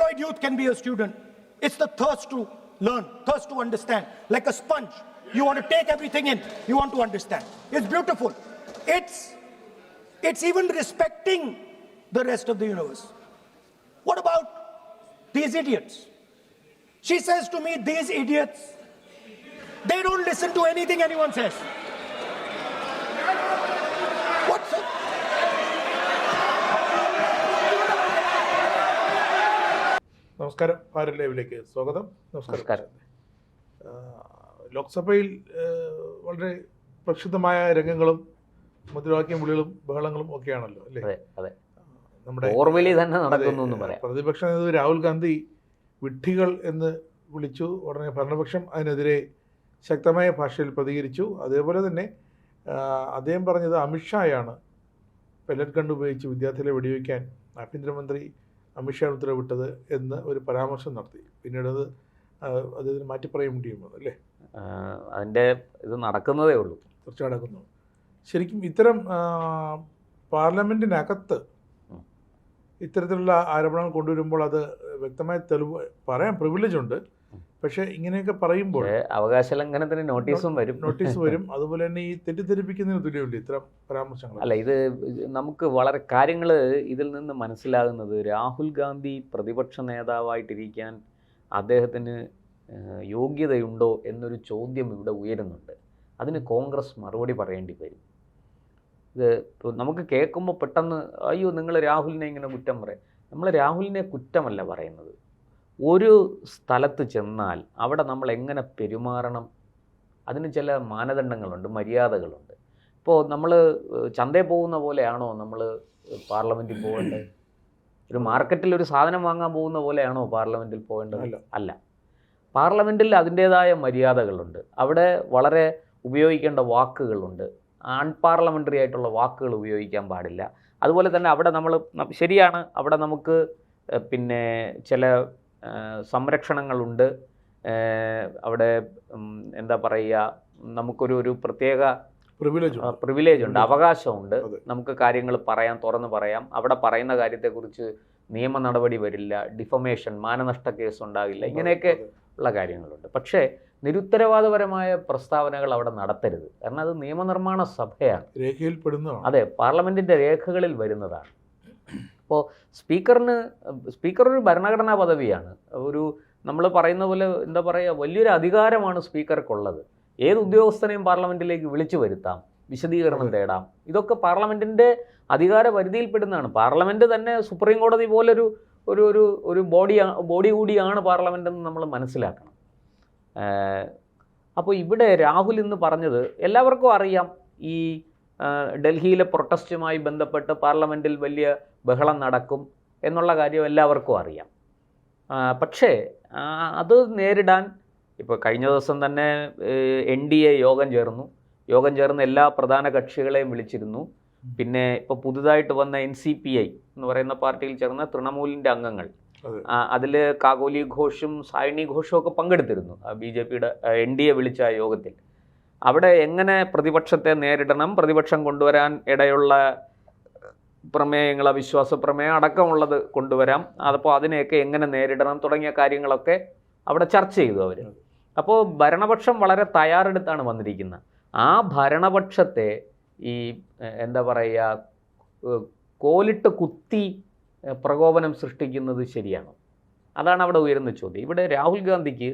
unemployed youth can be a student. It's the thirst to learn, thirst to understand. Like a sponge, you want to take everything in, you want to understand. It's beautiful. It's even respecting the rest of the universe. What about these idiots? She says to me, these idiots, they don't listen to anything anyone says. What's it? നമസ്കാരം, ഭാരത് ലൈവിലേക്ക് സ്വാഗതം. നമസ്കാരം. ലോക്സഭയിൽ വളരെ പ്രക്ഷുബ്ധമായ രംഗങ്ങളും മുദ്രാവാക്യം വിളികളും ബഹളങ്ങളും ഒക്കെയാണല്ലോ, അല്ലേ? നമ്മുടെ ഓർവിളി തന്നെ നടക്കുന്നു എന്ന് പറയാം. പ്രതിപക്ഷ നേതാവ് രാഹുൽ ഗാന്ധി വിഡ്ഢികൾ എന്ന് വിളിച്ചു. ഉടനെ ഭരണപക്ഷം അതിനെതിരെ ശക്തമായ ഭാഷയിൽ പ്രതികരിച്ചു. അതേപോലെ തന്നെ അദ്ദേഹം പറഞ്ഞത് അമിത്ഷായാണ് പെല്ലറ്റ് ഗൺ ഉപയോഗിച്ച് വിദ്യാർത്ഥികളെ വെടിവെക്കാൻ ആഭ്യന്തരമന്ത്രി അമിത്ഷാ ഉത്തരവിട്ടത് എന്ന് ഒരു പരാമർശം നടത്തി. പിന്നീട് അത് അദ്ദേഹത്തിന് മാറ്റി പറയേണ്ടി വന്നു, അല്ലേ? അതിൻ്റെ ഇത് നടക്കുന്നതേ ഉള്ളൂ, ചർച്ച നടക്കുന്നു. ശരിക്കും ഇത്തരം പാർലമെൻറ്റിനകത്ത് ഇത്തരത്തിലുള്ള ആരോപണങ്ങൾ കൊണ്ടുവരുമ്പോൾ അത് വ്യക്തമായ തെളിവ് പറയാൻ പ്രിവിലേജ് ഉണ്ട്. പക്ഷേ ഇങ്ങനെയൊക്കെ പറയുമ്പോൾ അവകാശ ലംഘനത്തിന് നോട്ടീസ് വരും. അതുപോലെ തന്നെ ഈ തെറ്റിദ്ധരിപ്പിക്കുന്നതിന് തുല്യമില്ല ഇത്തരം പരാമർശങ്ങൾ. അല്ല, ഇത് നമുക്ക് വളരെ കാര്യങ്ങൾ ഇതിൽ നിന്ന് മനസ്സിലാകുന്നത്, രാഹുൽ ഗാന്ധി പ്രതിപക്ഷ നേതാവായിട്ടിരിക്കാൻ അദ്ദേഹത്തിന് യോഗ്യതയുണ്ടോ എന്നൊരു ചോദ്യം ഇവിടെ ഉയരുന്നുണ്ട്. അതിന് കോൺഗ്രസ് മറുപടി പറയേണ്ടി വരും. ഇത് നമുക്ക് കേൾക്കുമ്പോൾ പെട്ടെന്ന് അയ്യോ നിങ്ങൾ രാഹുലിനെ ഇങ്ങനെ കുറ്റം പറയും. നമ്മൾ രാഹുലിനെ കുറ്റമല്ല പറയുന്നത്. ഒരു സ്ഥലത്ത് ചെന്നാൽ അവിടെ നമ്മൾ എങ്ങനെ പെരുമാറണം, അതിന് ചില മാനദണ്ഡങ്ങളുണ്ട്, മര്യാദകളുണ്ട്. ഇപ്പോൾ നമ്മൾ ചന്തയിൽ പോകുന്ന പോലെയാണോ നമ്മൾ പാർലമെൻറ്റിൽ പോകേണ്ടത്? ഒരു മാർക്കറ്റിൽ ഒരു സാധനം വാങ്ങാൻ പോകുന്ന പോലെയാണോ പാർലമെൻറ്റിൽ പോകേണ്ടത്? അല്ല. പാർലമെൻറ്റിൽ അതിൻ്റേതായ മര്യാദകളുണ്ട്. അവിടെ വളരെ ഉപയോഗിക്കേണ്ട വാക്കുകളുണ്ട്. അൺപാർലമെൻ്ററി ആയിട്ടുള്ള വാക്കുകൾ ഉപയോഗിക്കാൻ പാടില്ല. അതുപോലെ തന്നെ അവിടെ നമ്മൾ ശരിയാണ്, അവിടെ നമുക്ക് പിന്നെ ചില സംരക്ഷണങ്ങളുണ്ട്. അവിടെ എന്താ പറയുക, നമുക്കൊരു പ്രത്യേക പ്രിവിലേജ് ഉണ്ട്, അവകാശമുണ്ട്. നമുക്ക് കാര്യങ്ങൾ തുറന്ന് പറയാം. അവിടെ പറയുന്ന കാര്യത്തെക്കുറിച്ച് നിയമ നടപടി വരില്ല, ഡിഫമേഷൻ, മാനനഷ്ട കേസ് ഉണ്ടാകില്ല, ഇങ്ങനെയൊക്കെ ഉള്ള കാര്യങ്ങളുണ്ട്. പക്ഷേ നിരുത്തരവാദപരമായ പ്രസ്താവനകൾ അവിടെ നടത്തരുത്. കാരണം അത് നിയമനിർമ്മാണ സഭയാണ്, രേഖയിൽപ്പെടുന്നതാണ്. അതെ, പാർലമെൻറ്റിൻ്റെ രേഖകളിൽ വരുന്നതാണ്. അപ്പോൾ സ്പീക്കർ ഒരു ഭരണഘടനാ പദവിയാണ്. നമ്മൾ പറയുന്ന പോലെ എന്താ പറയുക, വലിയൊരു അധികാരമാണ് സ്പീക്കർക്കുള്ളത്. ഏത് ഉദ്യോഗസ്ഥനെയും പാർലമെൻറ്റിലേക്ക് വിളിച്ചു വരുത്താം, വിശദീകരണം തേടാം. ഇതൊക്കെ പാർലമെൻറ്റിൻ്റെ അധികാര പരിധിയിൽപ്പെടുന്നതാണ്. പാർലമെൻറ്റ് തന്നെ സുപ്രീം കോടതി പോലൊരു ഒരു ബോഡി കൂടിയാണ് പാർലമെൻ്റ് എന്ന് നമ്മൾ മനസ്സിലാക്കണം. അപ്പോൾ ഇവിടെ രാഹുൽ ഇന്ന് പറഞ്ഞത് എല്ലാവർക്കും അറിയാം. ഈ ഡൽഹിയിലെ പ്രൊട്ടസ്റ്റുമായി ബന്ധപ്പെട്ട് പാർലമെൻറ്റിൽ വലിയ ബഹളം നടക്കും എന്നുള്ള കാര്യം എല്ലാവർക്കും അറിയാം. പക്ഷേ അത് നേരിടാൻ ഇപ്പോൾ കഴിഞ്ഞ ദിവസം തന്നെ NDA യോഗം ചേർന്ന് എല്ലാ പ്രധാന കക്ഷികളെയും വിളിച്ചിരുന്നു. പിന്നെ ഇപ്പോൾ പുതുതായിട്ട് വന്ന NCPI എന്ന് പറയുന്ന പാർട്ടിയിൽ ചേർന്ന തൃണമൂലിൻ്റെ അംഗങ്ങൾ, അതിൽ കാകോലി ഘോഷും സായണി ഘോഷും ഒക്കെ പങ്കെടുത്തിരുന്നു BJPയുടെ NDA വിളിച്ച യോഗത്തിൽ. അവിടെ എങ്ങനെ പ്രതിപക്ഷത്തെ നേരിടണം, പ്രതിപക്ഷം കൊണ്ടുവരാൻ ഇടയുള്ള പ്രമേയങ്ങൾ, അവിശ്വാസ പ്രമേയം അടക്കമുള്ളത് കൊണ്ടുവരാം, അപ്പോൾ അതിനെയൊക്കെ എങ്ങനെ നേരിടണം തുടങ്ങിയ കാര്യങ്ങളൊക്കെ അവിടെ ചർച്ച ചെയ്തു അവർ. അപ്പോൾ ഭരണപക്ഷം വളരെ തയ്യാറെടുത്താണ് വന്നിരിക്കുന്നത്. ആ ഭരണപക്ഷത്തെ ഈ എന്താ പറയുക, കോലിട്ട് കുത്തി പ്രകോപനം സൃഷ്ടിക്കുന്നത് ശരിയാണോ? അതാണ് അവിടെ ഉയരുന്ന ചോദ്യം. ഇവിടെ രാഹുൽ ഗാന്ധിക്ക്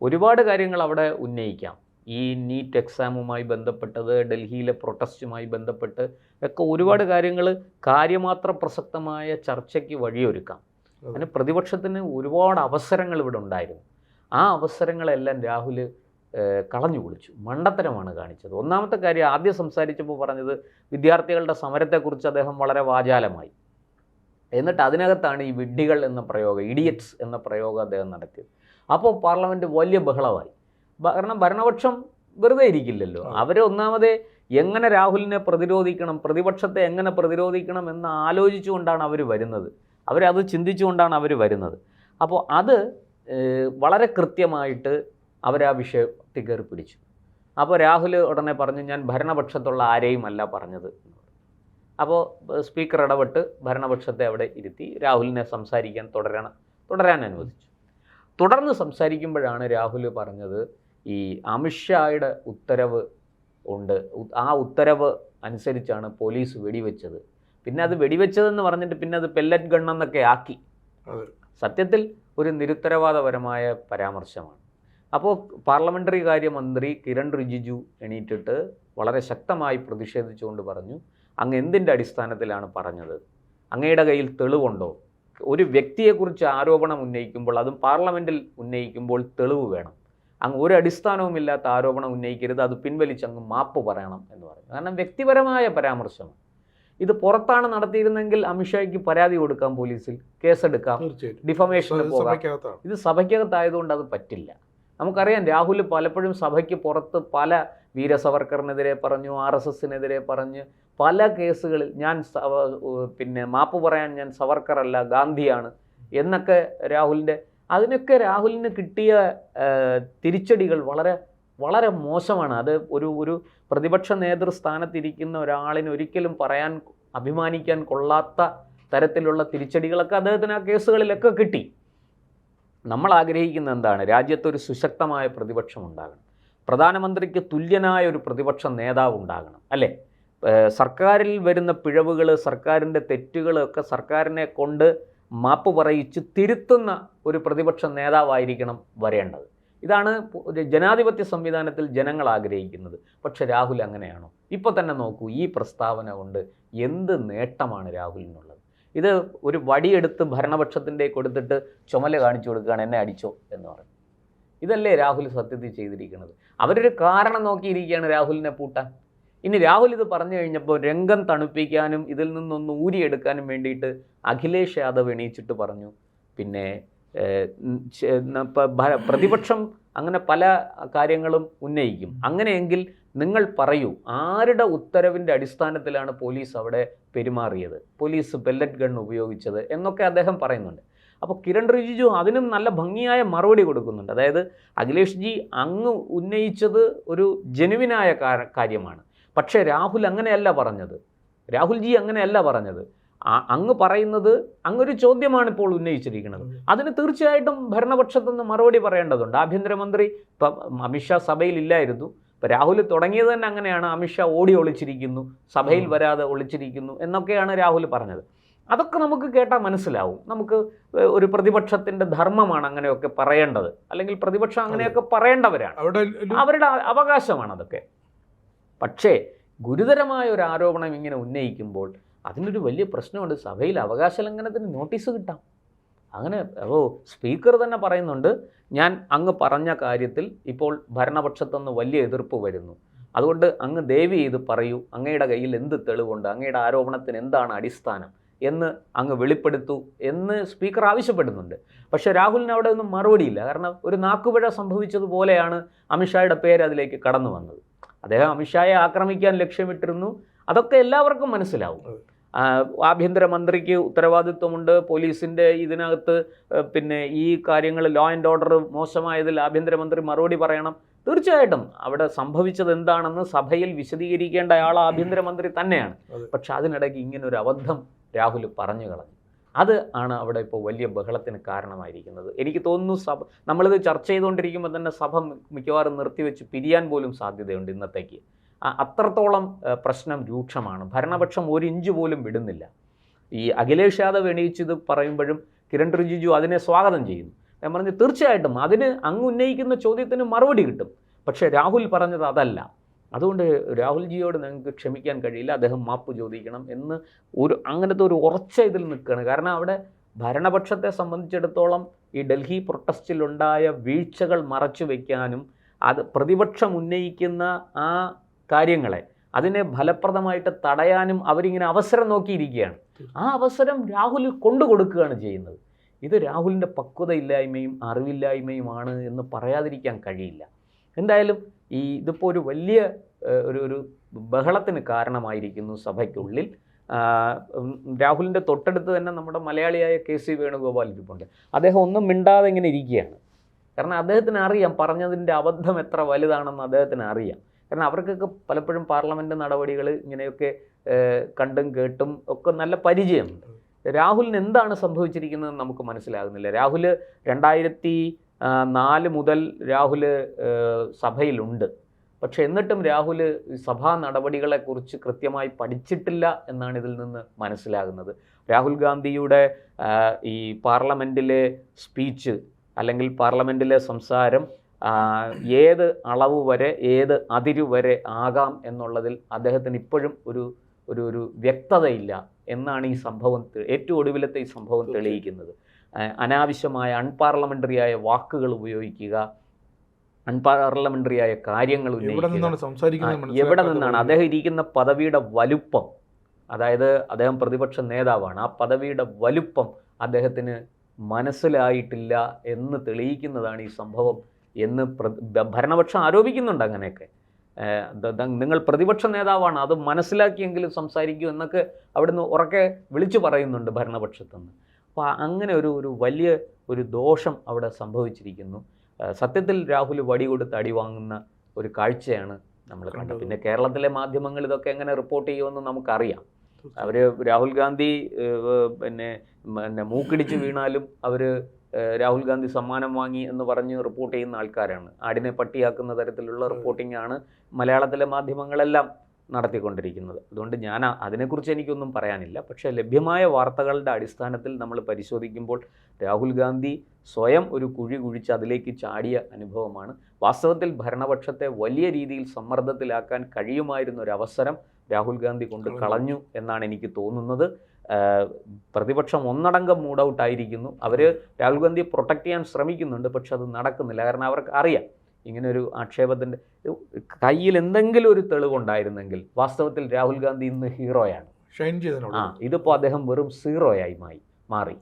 ഒരുപാട് കാര്യങ്ങൾ അവിടെ ഉന്നയിക്കാം. ഈ നീറ്റ് എക്സാമുമായി ബന്ധപ്പെട്ടത്, ഡൽഹിയിലെ പ്രൊട്ടസ്റ്റുമായി ബന്ധപ്പെട്ട് ഒക്കെ ഒരുപാട് കാര്യങ്ങൾ കാര്യമാത്ര പ്രസക്തമായ ചർച്ചയ്ക്ക് വഴിയൊരുക്കാം. അതിന് പ്രതിപക്ഷത്തിന് ഒരുപാട് അവസരങ്ങൾ ഇവിടെ ഉണ്ടായിരുന്നു. ആ അവസരങ്ങളെല്ലാം രാഹുൽ കളഞ്ഞു കുളിച്ചു, മണ്ടത്തരമാണ് കാണിച്ചത്. ഒന്നാമത്തെ കാര്യം, ആദ്യം സംസാരിച്ചപ്പോൾ പറഞ്ഞത് വിദ്യാർത്ഥികളുടെ സമരത്തെക്കുറിച്ച് അദ്ദേഹം വളരെ വാചാലമായി. എന്നിട്ട് അതിനകത്താണ് ഈ വിഡ്ഢികൾ എന്ന പ്രയോഗം, ഇഡിയറ്റ്സ് എന്ന പ്രയോഗം അദ്ദേഹം നടത്തിയത്. അപ്പോൾ പാർലമെൻറ്റ് വലിയ ബഹളമായി. കാരണം ഭരണപക്ഷം വെറുതെ ഇരിക്കില്ലല്ലോ. അവർ ഒന്നാമതേ എങ്ങനെ രാഹുലിനെ പ്രതിരോധിക്കണം, പ്രതിപക്ഷത്തെ എങ്ങനെ പ്രതിരോധിക്കണം എന്ന് ആലോചിച്ചുകൊണ്ടാണ് അവർ വരുന്നത്. അവരത് ചിന്തിച്ചുകൊണ്ടാണ് അവർ വരുന്നത്. അപ്പോൾ അത് വളരെ കൃത്യമായിട്ട് അവരാ വിഷയത്തിൽ കയറി പിടിച്ചു. അപ്പോൾ രാഹുൽ ഉടനെ പറഞ്ഞു, ഞാൻ ഭരണപക്ഷത്തുള്ള ആരെയും അല്ല പറഞ്ഞത്. അപ്പോൾ സ്പീക്കർ ഇടപെട്ട് ഭരണപക്ഷത്തെ അവിടെ ഇരുത്തി രാഹുലിനെ സംസാരിക്കാൻ തുടരാൻ അനുവദിച്ചു. തുടർന്ന് സംസാരിക്കുമ്പോഴാണ് രാഹുൽ പറഞ്ഞത് ഈ അമിത്ഷായുടെ ഉത്തരവ് ഉണ്ട്, ആ ഉത്തരവ് അനുസരിച്ചാണ് പോലീസ് വെടിവെച്ചത്. പിന്നെ അത് വെടിവെച്ചതെന്ന് പറഞ്ഞിട്ട് പിന്നെ അത് പെല്ലറ്റ് ഗണ്ണെന്നൊക്കെ ആക്കി. സത്യത്തിൽ ഒരു നിരുത്തരവാദപരമായ പരാമർശമാണ്. അപ്പോൾ പാർലമെൻ്ററി കാര്യമന്ത്രി കിരൺ റിജിജു എണീറ്റിട്ട് വളരെ ശക്തമായി പ്രതിഷേധിച്ചുകൊണ്ട് പറഞ്ഞു, അങ്ങ് എന്തിൻ്റെ അടിസ്ഥാനത്തിലാണ് പറഞ്ഞത്? അങ്ങയുടെ കയ്യിൽ തെളിവുണ്ടോ? ഒരു വ്യക്തിയെക്കുറിച്ച് ആരോപണം ഉന്നയിക്കുമ്പോൾ, അതും പാർലമെൻറ്റിൽ ഉന്നയിക്കുമ്പോൾ തെളിവ് വേണം. അങ്ങ് ഒരു അടിസ്ഥാനവുമില്ലാത്ത ആരോപണം ഉന്നയിക്കരുത്, അത് പിൻവലിച്ച് അങ്ങ് മാപ്പ് പറയണം എന്ന് പറഞ്ഞു. കാരണം വ്യക്തിപരമായ പരാമർശമാണ്. ഇത് പുറത്താണ് നടത്തിയിരുന്നെങ്കിൽ അമിത്ഷായ്ക്ക് പരാതി കൊടുക്കാം, പോലീസിൽ കേസെടുക്കാം, ഡിഫമേഷന് പോകാം. ഇത് സഭയ്ക്കകത്തായതുകൊണ്ട് അത് പറ്റില്ല. നമുക്കറിയാം രാഹുൽ പലപ്പോഴും സഭയ്ക്ക് പുറത്ത് പല വീര സവർക്കറിനെതിരെ പറഞ്ഞു, RSSനെതിരെ പറഞ്ഞ് പല കേസുകളിൽ ഞാൻ മാപ്പ് പറയാൻ ഞാൻ സവർക്കറല്ല ഗാന്ധിയാണ് എന്നൊക്കെ അതിനൊക്കെ രാഹുലിന് കിട്ടിയ തിരിച്ചടികൾ വളരെ വളരെ മോശമാണ്. അത് ഒരു പ്രതിപക്ഷ നേതൃസ്ഥാനത്തിരിക്കുന്ന ഒരാളിന് ഒരിക്കലും അഭിമാനിക്കാൻ കൊള്ളാത്ത തരത്തിലുള്ള തിരിച്ചടികളൊക്കെ അദ്ദേഹത്തിന് ആ കേസുകളിലൊക്കെ കിട്ടി. നമ്മൾ ആഗ്രഹിക്കുന്ന എന്താണ്? രാജ്യത്തൊരു സുശക്തമായ പ്രതിപക്ഷം ഉണ്ടാകണം, പ്രധാനമന്ത്രിക്ക് തുല്യനായ ഒരു പ്രതിപക്ഷ നേതാവ് ഉണ്ടാകണം, അല്ലേ? സർക്കാരിൽ വരുന്ന പിഴവുകൾ, സർക്കാരിൻ്റെ തെറ്റുകളൊക്കെ സർക്കാരിനെ കൊണ്ട് മാപ്പ് പറയിച്ച് തിരുത്തുന്ന ഒരു പ്രതിപക്ഷ നേതാവായിരിക്കണം വരേണ്ടത്. ഇതാണ് ജനാധിപത്യ സംവിധാനത്തിൽ ജനങ്ങൾ ആഗ്രഹിക്കുന്നത്. പക്ഷെ രാഹുൽ അങ്ങനെയാണോ? ഇപ്പോൾ തന്നെ നോക്കൂ, ഈ പ്രസ്താവന കൊണ്ട് എന്ത് നേട്ടമാണ് രാഹുലിനുള്ളത്? ഇത് ഒരു വടിയെടുത്ത് ഭരണപക്ഷത്തിൻ്റെ കൊടുത്തിട്ട് ചുമല കാണിച്ചു കൊടുക്കുകയാണ്, എന്നെ അടിച്ചോ എന്ന് പറഞ്ഞു. ഇതല്ലേ രാഹുൽ സത്യത്തിൽ ചെയ്തിരിക്കുന്നത്? അവരൊരു കാരണം നോക്കിയിരിക്കുകയാണ് രാഹുലിനെ പൂട്ടാൻ. ഇനി രാഹുൽ ഇത് പറഞ്ഞു കഴിഞ്ഞപ്പോൾ രംഗം തണുപ്പിക്കാനും ഇതിൽ നിന്നൊന്ന് ഊരിയെടുക്കാനും വേണ്ടിയിട്ട് അഖിലേഷ് യാദവ് എണീച്ചിട്ട് പറഞ്ഞു, പിന്നെ പ്രതിപക്ഷം അങ്ങനെ പല കാര്യങ്ങളും ഉന്നയിക്കും, അങ്ങനെയെങ്കിൽ നിങ്ങൾ പറയൂ ആരുടെ ഉത്തരവിൻ്റെ അടിസ്ഥാനത്തിലാണ് പോലീസ് അവിടെ പെരുമാറിയത്, പോലീസ് പെല്ലറ്റ് ഗൺ ഉപയോഗിച്ചത് എന്നൊക്കെ അദ്ദേഹം പറയുന്നുണ്ട്. അപ്പോൾ കിരൺ റിജിജു അതിനും നല്ല ഭംഗിയായ മറുപടി കൊടുക്കുന്നുണ്ട്. അതായത് അഖിലേഷ് ജി അങ്ങ് ഉന്നയിച്ചത് ഒരു ജെനുവിനായ കാര്യമാണ്, പക്ഷേ രാഹുൽ അങ്ങനെയല്ല പറഞ്ഞത്, രാഹുൽജി അങ്ങനെയല്ല പറഞ്ഞത്. അങ്ങ് പറയുന്നത് അങ്ങൊരു ചോദ്യമാണ് ഇപ്പോൾ ഉന്നയിച്ചിരിക്കുന്നത്. അതിന് തീർച്ചയായിട്ടും ഭരണപക്ഷത്തുനിന്ന് മറുപടി പറയേണ്ടതുണ്ട്. ആഭ്യന്തരമന്ത്രി ഇപ്പം അമിത്ഷാ സഭയിൽ ഇല്ലായിരുന്നു, ഇപ്പം രാഹുൽ തുടങ്ങിയത് തന്നെ അങ്ങനെയാണ്, അമിത്ഷാ ഓടി ഒളിച്ചിരിക്കുന്നു, സഭയിൽ വരാതെ ഒളിച്ചിരിക്കുന്നു എന്നൊക്കെയാണ് രാഹുൽ പറഞ്ഞത്. അതൊക്കെ നമുക്ക് കേട്ടാൽ മനസ്സിലാവും. നമുക്ക് ഒരു പ്രതിപക്ഷത്തിൻ്റെ ധർമ്മമാണ് അങ്ങനെയൊക്കെ പറയേണ്ടത്, അല്ലെങ്കിൽ പ്രതിപക്ഷം അങ്ങനെയൊക്കെ പറയേണ്ടവരാണ്, അവരുടെ അവകാശമാണ് അതൊക്കെ. പക്ഷേ ഗുരുതരമായ ഒരു ആരോപണം ഇങ്ങനെ ഉന്നയിക്കുമ്പോൾ അതിനൊരു വലിയ പ്രശ്നമുണ്ട്. സഭയിൽ അവകാശ ലംഘനത്തിന് നോട്ടീസ് കിട്ടാം. അങ്ങനെ സ്പീക്കർ തന്നെ പറയുന്നുണ്ട്, ഞാൻ അങ്ങ് പറഞ്ഞ കാര്യത്തിൽ ഇപ്പോൾ ഭരണപക്ഷത്തുനിന്ന് വലിയ എതിർപ്പ് വരുന്നു, അതുകൊണ്ട് അങ്ങ് ദയവ് ചെയ്ത് പറയൂ, അങ്ങയുടെ കയ്യിൽ എന്ത് തെളിവുണ്ട്, അങ്ങയുടെ ആരോപണത്തിന് എന്താണ് അടിസ്ഥാനം എന്ന് അങ്ങ് വെളിപ്പെടുത്തൂ എന്ന് സ്പീക്കർ ആവശ്യപ്പെടുന്നുണ്ട്. പക്ഷേ രാഹുലിന് അവിടെ ഒന്നും മറുപടിയില്ല. കാരണം ഒരു നാക്കുപിഴ സംഭവിച്ചതുപോലെയാണ് അമിത്ഷായുടെ പേര് അതിലേക്ക് കടന്നു വന്നത്. അദ്ദേഹം അമിത്ഷായെ ആക്രമിക്കാൻ ലക്ഷ്യമിട്ടിരുന്നു, അതൊക്കെ എല്ലാവർക്കും മനസ്സിലാവും. ആഭ്യന്തരമന്ത്രിക്ക് ഉത്തരവാദിത്വമുണ്ട്, പോലീസിൻ്റെ ഇതിനകത്ത് പിന്നെ ഈ കാര്യങ്ങൾ ലോ ആൻഡ് ഓർഡർ മോശമായതിൽ ആഭ്യന്തരമന്ത്രി മറുപടി പറയണം. തീർച്ചയായിട്ടും അവിടെ സംഭവിച്ചത് എന്താണെന്ന് സഭയിൽ വിശദീകരിക്കേണ്ട ആൾ ആഭ്യന്തരമന്ത്രി തന്നെയാണ്. പക്ഷെ അതിനിടയ്ക്ക് ഇങ്ങനൊരു അബദ്ധം രാഹുൽ പറഞ്ഞു കളഞ്ഞു. അത് ആണ് അവിടെ ഇപ്പോൾ വലിയ ബഹളത്തിന് കാരണമായിരിക്കുന്നത്. എനിക്ക് തോന്നുന്നു നമ്മളിത് ചർച്ച ചെയ്തുകൊണ്ടിരിക്കുമ്പോൾ തന്നെ സഭ മിക്കവാറും നിർത്തിവെച്ച് പിരിയാൻ പോലും സാധ്യതയുണ്ട് ഇന്നത്തേക്ക്. അത്രത്തോളം പ്രശ്നം രൂക്ഷമാണ്. ഭരണപക്ഷം ഒരു ഇഞ്ച് പോലും വിടുന്നില്ല. ഈ അഖിലേഷ് യാദവ് എണീച്ചത് പറയുമ്പോഴും കിരൺ റിജിജു അതിനെ സ്വാഗതം ചെയ്യുന്നു. ഞാൻ പറഞ്ഞു തീർച്ചയായിട്ടും അതിന് അങ്ങ് ഉന്നയിക്കുന്ന ചോദ്യത്തിന് മറുപടി കിട്ടും. പക്ഷേ രാഹുൽ പറഞ്ഞത് അതല്ല. അതുകൊണ്ട് രാഹുൽജിയോട് നിങ്ങൾക്ക് ക്ഷമിക്കാൻ കഴിയില്ല, അദ്ദേഹം മാപ്പ് ചോദിക്കണം എന്ന് അങ്ങനത്തെ ഒരു ഉറച്ച ഇതിൽ നിൽക്കുകയാണ്. കാരണം അവിടെ ഭരണപക്ഷത്തെ സംബന്ധിച്ചിടത്തോളം ഈ ഡൽഹി പ്രൊട്ടസ്റ്റിലുണ്ടായ വീഴ്ചകൾ മറച്ചു വയ്ക്കാനും അത് പ്രതിപക്ഷം ഉന്നയിക്കുന്ന ആ കാര്യങ്ങളെ അതിനെ ഫലപ്രദമായിട്ട് തടയാനും അവരിങ്ങനെ അവസരം നോക്കിയിരിക്കുകയാണ്. ആ അവസരം രാഹുൽ കൊണ്ടുകൊടുക്കുകയാണ് ചെയ്യുന്നത്. ഇത് രാഹുലിൻ്റെ പക്വതയില്ലായ്മയും അറിവില്ലായ്മയുമാണ് എന്ന് പറയാതിരിക്കാൻ കഴിയില്ല. എന്തായാലും ഇതിപ്പോൾ ഒരു വലിയ ഒരു ബഹളത്തിന് കാരണമായിരിക്കുന്നു സഭയ്ക്കുള്ളിൽ. രാഹുലിൻ്റെ തൊട്ടടുത്ത് തന്നെ നമ്മുടെ മലയാളിയായ KC വേണുഗോപാൽ ഇരിപ്പുണ്ട്. അദ്ദേഹം ഒന്നും മിണ്ടാതെ ഇങ്ങനെ ഇരിക്കുകയാണ്. കാരണം അദ്ദേഹത്തിന് അറിയാം പറഞ്ഞതിൻ്റെ അബദ്ധം എത്ര വലുതാണെന്ന് അദ്ദേഹത്തിന് അറിയാം. കാരണം അവർക്കൊക്കെ പലപ്പോഴും പാർലമെൻറ്റ് നടപടികൾ ഇങ്ങനെയൊക്കെ കണ്ടും കേട്ടും ഒക്കെ നല്ല പരിചയമുണ്ട്. രാഹുലിന് എന്താണ് സംഭവിച്ചിരിക്കുന്നതെന്ന് നമുക്ക് മനസ്സിലാകുന്നില്ല. രാഹുൽ 2004 മുതൽ രാഹുൽ സഭയിലുണ്ട്. പക്ഷെ എന്നിട്ടും രാഹുൽ സഭാ നടപടികളെക്കുറിച്ച് കൃത്യമായി പഠിച്ചിട്ടില്ല എന്നാണ് ഇതിൽ നിന്ന് മനസ്സിലാകുന്നത്. രാഹുൽ ഗാന്ധിയുടെ ഈ പാർലമെൻറ്റിലെ സ്പീച്ച് അല്ലെങ്കിൽ പാർലമെൻറ്റിലെ സംസാരം ഏത് അളവ് വരെ ഏത് അതിരുവരെ ആകാം എന്നുള്ളതിൽ അദ്ദേഹത്തിന് ഇപ്പോഴും ഒരു വ്യക്തതയില്ല എന്നാണ് ഈ സംഭവം, ഏറ്റവും ഒടുവിലത്തെ ഈ സംഭവം തെളിയിക്കുന്നത്. അനാവശ്യമായ അൺപാർലമെൻ്ററിയായ വാക്കുകൾ ഉപയോഗിക്കുക, അൺപാർലമെൻ്ററിയായ കാര്യങ്ങൾ ഉന്നയിക്കുക. എവിടെ നിന്നാണ് അദ്ദേഹം ഇരിക്കുന്ന പദവിയുടെ വലുപ്പം, അതായത് അദ്ദേഹം പ്രതിപക്ഷ നേതാവാണ്, ആ പദവിയുടെ വലുപ്പം അദ്ദേഹത്തിന് മനസ്സിലായിട്ടില്ല എന്ന് തെളിയിക്കുന്നതാണ് ഈ സംഭവം എന്ന് ഭരണപക്ഷം ആരോപിക്കുന്നുണ്ട്. അങ്ങനെയൊക്കെ നിങ്ങൾ പ്രതിപക്ഷ നേതാവാണ്, അത് മനസ്സിലാക്കിയെങ്കിലും സംസാരിക്കൂ എന്നൊക്കെ അവിടുന്ന് ഉറക്കെ വിളിച്ചു പറയുന്നുണ്ട് ഭരണപക്ഷത്തുനിന്ന്. അപ്പോൾ അങ്ങനെ ഒരു വലിയ ഒരു ദോഷം അവിടെ സംഭവിച്ചിരിക്കുന്നു. സത്യത്തിൽ രാഹുൽ വടി കൊടുത്ത് അടി വാങ്ങുന്ന ഒരു കാഴ്ചയാണ് നമ്മൾ കണ്ടത്. പിന്നെ കേരളത്തിലെ മാധ്യമങ്ങൾ ഇതൊക്കെ എങ്ങനെ റിപ്പോർട്ട് ചെയ്യുമെന്ന് നമുക്കറിയാം. അവർ രാഹുൽ ഗാന്ധി പിന്നെ മൂക്കിടിച്ച് വീണാലും അവർ രാഹുൽ ഗാന്ധി സമ്മാനം വാങ്ങി എന്ന് പറഞ്ഞ് റിപ്പോർട്ട് ചെയ്യുന്ന ആൾക്കാരാണ്. ആടിനെ പട്ടിയാക്കുന്ന തരത്തിലുള്ള റിപ്പോർട്ടിംഗ് ആണ് മലയാളത്തിലെ മാധ്യമങ്ങളെല്ലാം നടത്തിക്കൊണ്ടിരിക്കുന്നത്. അതുകൊണ്ട് ഞാൻ അതിനെക്കുറിച്ച് എനിക്കൊന്നും പറയാനില്ല. പക്ഷേ ലഭ്യമായ വാർത്തകളുടെ അടിസ്ഥാനത്തിൽ നമ്മൾ പരിശോധിക്കുമ്പോൾ രാഹുൽ ഗാന്ധി സ്വയം ഒരു കുഴി കുഴിച്ച് അതിലേക്ക് ചാടിയ അനുഭവമാണ്. വാസ്തവത്തിൽ ഭരണപക്ഷത്തെ വലിയ രീതിയിൽ സമ്മർദ്ദത്തിലാക്കാൻ കഴിയുമായിരുന്ന ഒരു അവസരം രാഹുൽ ഗാന്ധി കൊണ്ട് കളഞ്ഞു എന്നാണ് എനിക്ക് തോന്നുന്നത്. പ്രതിപക്ഷം ഒന്നടങ്കം മൂഡ് ഔട്ട് ആയിരിക്കുന്നു. അവർ രാഹുൽ ഗാന്ധിയെ പ്രൊട്ടക്റ്റ് ചെയ്യാൻ ശ്രമിക്കുന്നുണ്ട്, പക്ഷെ അത് നടക്കുന്നില്ല. കാരണം അവർക്ക് അറിയാം ഇങ്ങനൊരു ആക്ഷേപത്തിൻ്റെ കയ്യിൽ എന്തെങ്കിലും ഒരു തെളിവുണ്ടായിരുന്നെങ്കിൽ വാസ്തവത്തിൽ രാഹുൽ ഗാന്ധി ഇന്ന് ഹീറോയാണ്. ഇതിപ്പോൾ അദ്ദേഹം വെറും സീറോയായി മാറി.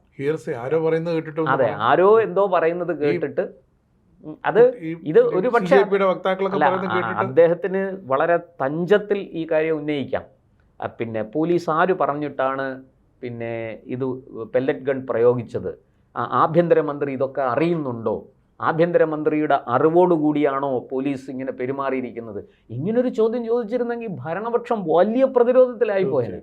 അതെ, ആരോ എന്തോ പറയുന്നത് കേട്ടിട്ട് അത് ഇത് ഒരു പക്ഷേ അദ്ദേഹത്തിന് വളരെ തഞ്ചത്തിൽ ഈ കാര്യം ഉന്നയിക്കാം. പിന്നെ പോലീസ് ആര് പറഞ്ഞിട്ടാണ് പിന്നെ ഇത് പെല്ലറ്റ് ഗൺ പ്രയോഗിച്ചത്, ആഭ്യന്തരമന്ത്രി ഇതൊക്കെ അറിയുന്നുണ്ടോ, ആഭ്യന്തരമന്ത്രിയുടെ അറിവോടുകൂടിയാണോ പോലീസ് ഇങ്ങനെ പെരുമാറിയിരിക്കുന്നത്? ഇങ്ങനൊരു ചോദ്യം ചോദിച്ചിരുന്നെങ്കിൽ ഭരണപക്ഷം വലിയ പ്രതിരോധത്തിലായി പോയത്.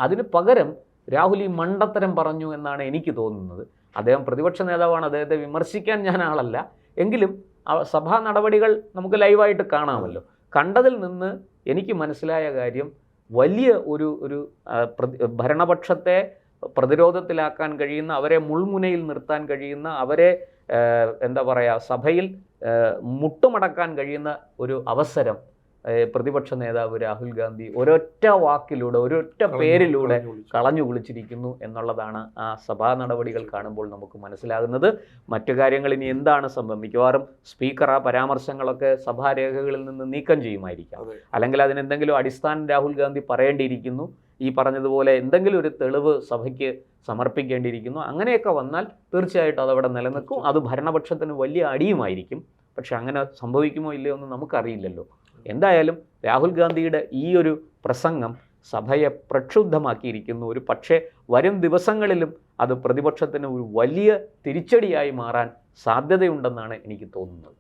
അതിന് പകരം രാഹുൽ ഈ മണ്ടത്തരം പറഞ്ഞു എന്നാണ് എനിക്ക് തോന്നുന്നത്. അദ്ദേഹം പ്രതിപക്ഷ നേതാവാണ്, അദ്ദേഹത്തെ വിമർശിക്കാൻ ഞാൻ ആളല്ല. എങ്കിലും സഭാ നടപടികൾ നമുക്ക് ലൈവായിട്ട് കാണാമല്ലോ. കണ്ടതിൽ നിന്ന് എനിക്ക് മനസ്സിലായ കാര്യം വലിയ ഒരു ഭരണപക്ഷത്തെ പ്രതിരോധത്തിലാക്കാൻ കഴിയുന്ന, അവരെ മുൾമുനയിൽ നിർത്താൻ കഴിയുന്ന, അവരെ എന്താ പറയുക സഭയിൽ മുട്ടുമടക്കാൻ കഴിയുന്ന ഒരു അവസരം പ്രതിപക്ഷ നേതാവ് രാഹുൽ ഗാന്ധി ഒരൊറ്റ വാക്കിലൂടെ ഒരൊറ്റ പേരിലൂടെ കളഞ്ഞു കുളിച്ചിരിക്കുന്നു എന്നുള്ളതാണ് ആ സഭാ നടപടികൾ കാണുമ്പോൾ നമുക്ക് മനസ്സിലാകുന്നത്. മറ്റു കാര്യങ്ങൾ ഇനി എന്താണ് സംഭവം, മിക്കവാറും സ്പീക്കർ ആ പരാമർശങ്ങളൊക്കെ സഭാരേഖകളിൽ നിന്ന് നീക്കം ചെയ്യുമായിരിക്കാം. അല്ലെങ്കിൽ അതിനെന്തെങ്കിലും അടിസ്ഥാനം രാഹുൽ ഗാന്ധി പറയേണ്ടിയിരിക്കുന്നു, ഈ പറഞ്ഞതുപോലെ എന്തെങ്കിലും ഒരു തെളിവ് സഭയ്ക്ക് സമർപ്പിക്കേണ്ടിയിരിക്കുന്നു. അങ്ങനെയൊക്കെ വന്നാൽ തീർച്ചയായിട്ടും അതവിടെ നിലനിൽക്കും. അത് ഭരണപക്ഷത്തിന് വലിയ അടിയുമായിരിക്കും. പക്ഷെ അങ്ങനെ സംഭവിക്കുമോ ഇല്ലയോ എന്ന് നമുക്കറിയില്ലല്ലോ. എന്തായാലും രാഹുൽ ഗാന്ധിയുടെ ഈ ഒരു പ്രസംഗം സഭയെ പ്രക്ഷുബ്ധമാക്കിയിരിക്കുന്നു. ഒരു പക്ഷേ വരും ദിവസങ്ങളിലും അത് പ്രതിപക്ഷത്തിന് ഒരു വലിയ തിരിച്ചടിയായി മാറാൻ സാധ്യതയുണ്ടെന്നാണ് എനിക്ക് തോന്നുന്നത്.